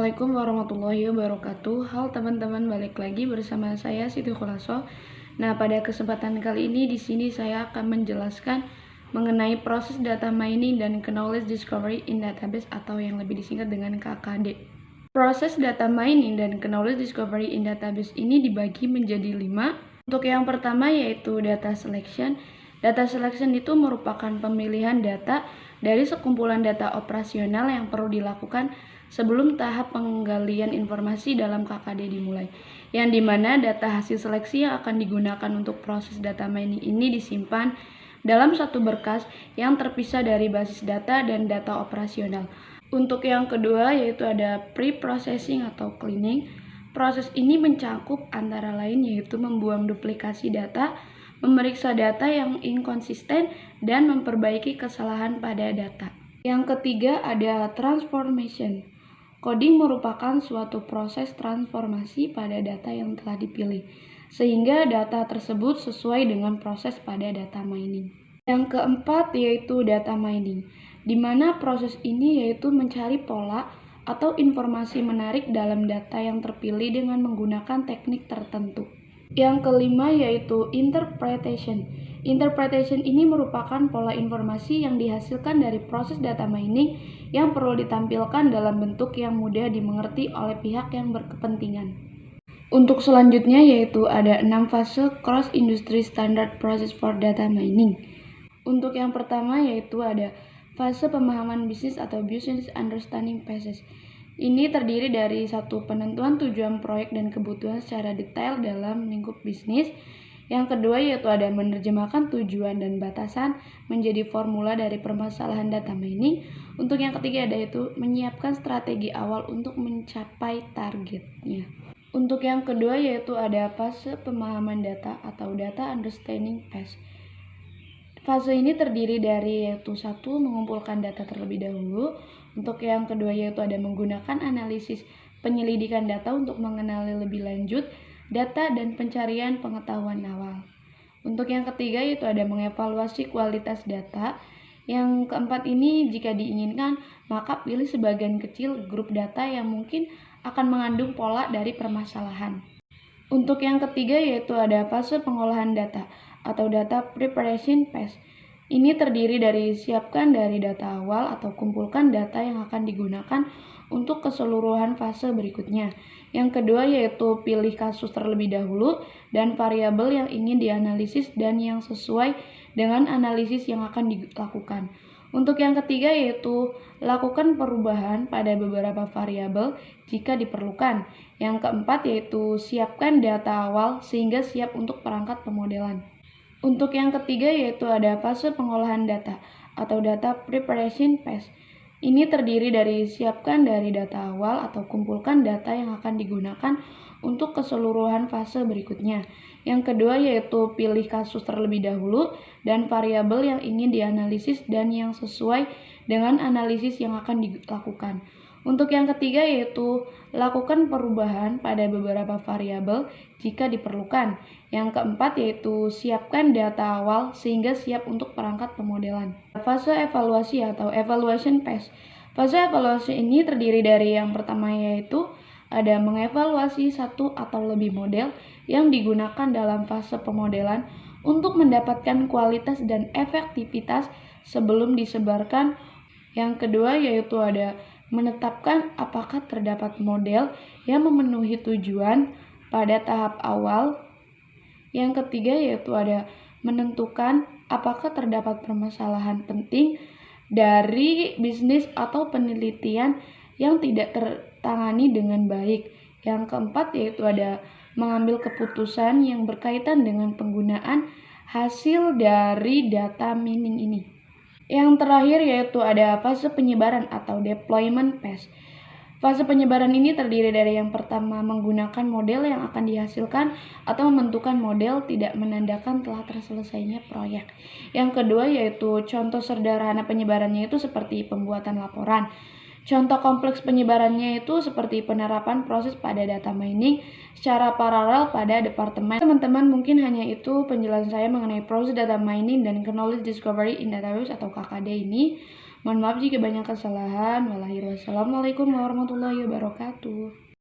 Assalamualaikum warahmatullahi wabarakatuh. Halo teman-teman, balik lagi bersama saya Siti Khulaso. Nah, pada kesempatan kali ini di sini saya akan menjelaskan mengenai proses data mining dan knowledge discovery in database atau yang lebih disingkat dengan KKD. Proses data mining dan knowledge discovery in database ini dibagi menjadi 5. Untuk yang pertama yaitu data selection. Data selection itu merupakan pemilihan data dari sekumpulan data operasional yang perlu dilakukan sebelum tahap penggalian informasi dalam KKD dimulai, yang dimana data hasil seleksi yang akan digunakan untuk proses data mining ini disimpan dalam satu berkas yang terpisah dari basis data dan data operasional. Untuk yang kedua yaitu ada pre-processing atau cleaning. Proses ini mencakup antara lain yaitu membuang duplikasi data, memeriksa data yang inkonsisten, dan memperbaiki kesalahan pada data. Yang ketiga ada transformation. Coding merupakan suatu proses transformasi pada data yang telah dipilih, sehingga data tersebut sesuai dengan proses pada data mining. Yang keempat yaitu data mining, di mana proses ini yaitu mencari pola atau informasi menarik dalam data yang terpilih dengan menggunakan teknik tertentu. Yang kelima yaitu interpretation. Interpretation ini merupakan pola informasi yang dihasilkan dari proses data mining yang perlu ditampilkan dalam bentuk yang mudah dimengerti oleh pihak yang berkepentingan. Untuk selanjutnya yaitu ada 6 fase cross industry standard process for data mining. Untuk yang pertama yaitu ada fase pemahaman bisnis atau business understanding phases. Ini terdiri dari satu penentuan tujuan proyek dan kebutuhan secara detail dalam lingkup bisnis. Yang kedua yaitu ada menerjemahkan tujuan dan batasan menjadi formula dari permasalahan data mining. Untuk yang ketiga ada itu menyiapkan strategi awal untuk mencapai targetnya. Untuk yang kedua yaitu ada fase pemahaman data atau data understanding phase. Fase ini terdiri dari yaitu satu mengumpulkan data terlebih dahulu. Untuk yang kedua yaitu ada menggunakan analisis penyelidikan data untuk mengenali lebih lanjut data dan pencarian pengetahuan awal. Untuk yang ketiga yaitu ada mengevaluasi kualitas data. Yang keempat ini jika diinginkan maka pilih sebagian kecil grup data yang mungkin akan mengandung pola dari permasalahan. Untuk yang ketiga yaitu ada fase pengolahan data atau data preparation phase. Ini terdiri dari siapkan dari data awal atau kumpulkan data yang akan digunakan untuk keseluruhan fase berikutnya. Yang kedua yaitu pilih kasus terlebih dahulu dan variabel yang ingin dianalisis dan yang sesuai dengan analisis yang akan dilakukan. Untuk yang ketiga yaitu lakukan perubahan pada beberapa variabel jika diperlukan. Yang keempat yaitu siapkan data awal sehingga siap untuk perangkat pemodelan. Untuk yang ketiga yaitu ada fase pengolahan data atau data preparation phase. Ini terdiri dari siapkan dari data awal atau kumpulkan data yang akan digunakan untuk keseluruhan fase berikutnya. Yang kedua yaitu pilih kasus terlebih dahulu dan variabel yang ingin dianalisis dan yang sesuai dengan analisis yang akan dilakukan. Untuk yang ketiga yaitu lakukan perubahan pada beberapa variabel jika diperlukan. Yang keempat yaitu siapkan data awal sehingga siap untuk perangkat pemodelan. Fase evaluasi atau evaluation phase. Fase evaluasi ini terdiri dari yang pertama yaitu ada mengevaluasi satu atau lebih model yang digunakan dalam fase pemodelan untuk mendapatkan kualitas dan efektivitas sebelum disebarkan. Yang kedua yaitu ada menetapkan apakah terdapat model yang memenuhi tujuan pada tahap awal. Yang ketiga yaitu ada menentukan apakah terdapat permasalahan penting dari bisnis atau penelitian yang tidak tertangani dengan baik. Yang keempat yaitu ada mengambil keputusan yang berkaitan dengan penggunaan hasil dari data mining ini. Yang terakhir yaitu ada fase penyebaran atau deployment phase. Fase penyebaran ini terdiri dari yang pertama menggunakan model yang akan dihasilkan atau membentukkan model tidak menandakan telah terselesainya proyek. Yang kedua yaitu contoh sederhana penyebarannya itu seperti pembuatan laporan. Contoh kompleks penyebarannya itu seperti penerapan proses pada data mining secara paralel pada departemen. Teman-teman, mungkin hanya itu penjelasan saya mengenai proses data mining dan knowledge discovery in database atau KKD ini. Mohon maaf jika banyak kesalahan. Wassalamualaikum warahmatullahi wabarakatuh.